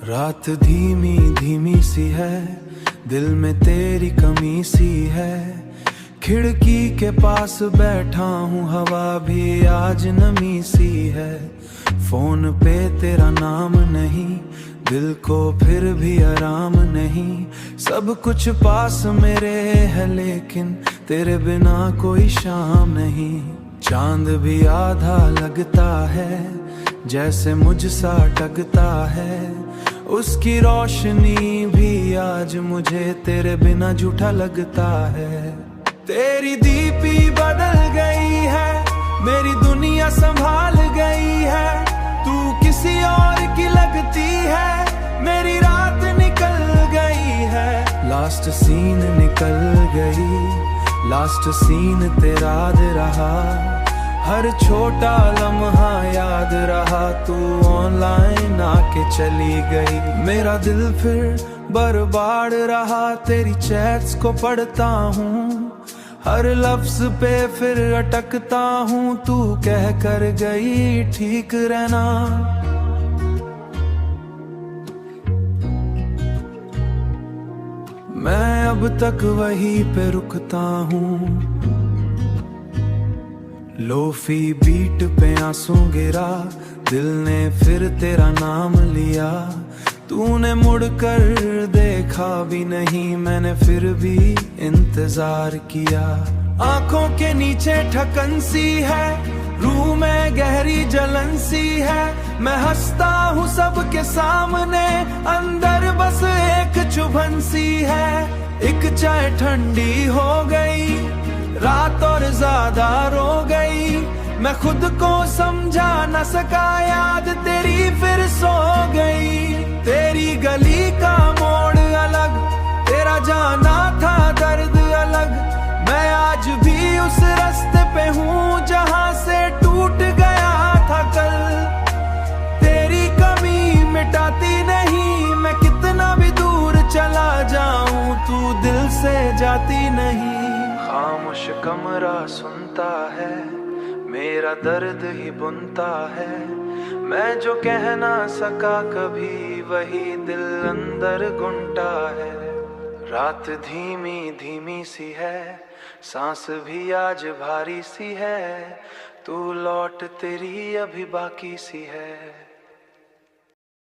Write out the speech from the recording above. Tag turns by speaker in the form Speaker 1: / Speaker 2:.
Speaker 1: रात धीमी धीमी सी है, दिल में तेरी कमी सी है। खिड़की के पास बैठा हूँ, हवा भी आज नमी सी है। फोन पे तेरा नाम नहीं, दिल को फिर भी आराम नहीं। सब कुछ पास मेरे है, लेकिन तेरे बिना कोई शाम नहीं। चांद भी आधा लगता है, जैसे मुझसा टकता है। उसकी रोशनी भी आज मुझे तेरे बिना झूठा लगता है। तेरी दीपी बदल गई है, मेरी दुनिया संभाल गई है। तू किसी और की लगती है, मेरी रात निकल गई है। लास्ट सीन निकल गई, लास्ट सीन तेरा दे रहा। हर छोटा लम्हा याद रहा, तू ऑनलाइन आके चली गई। मेरा दिल फिर बर्बाद रहा, तेरी चैट्स को पढ़ता हूँ। हर लफ्ज पे फिर अटकता हूँ, तू कह कर गई ठीक रहना। मैं अब तक वहीं पे रुकता हूँ। लोफी बीट पे आंसू गिरा, दिल ने फिर तेरा नाम लिया। तूने मुड़कर देखा भी नहीं, मैंने फिर भी इंतजार किया। आंखों के नीचे ठकन सी है, रूह में गहरी जलन सी है। मैं हंसता हूँ सबके सामने, अंदर बस एक चुभन सी है। एक चाय ठंडी हो गई, रात और ज्यादा रो गई। मैं खुद को समझा न सका, याद तेरी फिर सो गई। तेरी गली का मोड़ अलग, तेरा जाना था दर्द अलग। मैं आज भी उस रास्ते पे हूँ, जहाँ से टूट गया था कल। तेरी कमी मिटाती नहीं, मैं कितना भी दूर चला जाऊं, तू दिल से जाती नहीं। खामोश कमरा सुनता है, मेरा दर्द ही बुनता है। मैं जो कह ना सका कभी, वही दिल अंदर गुंटा है। रात धीमी धीमी सी है, सांस भी आज भारी सी है। तू लौट तेरी अभी बाकी सी है।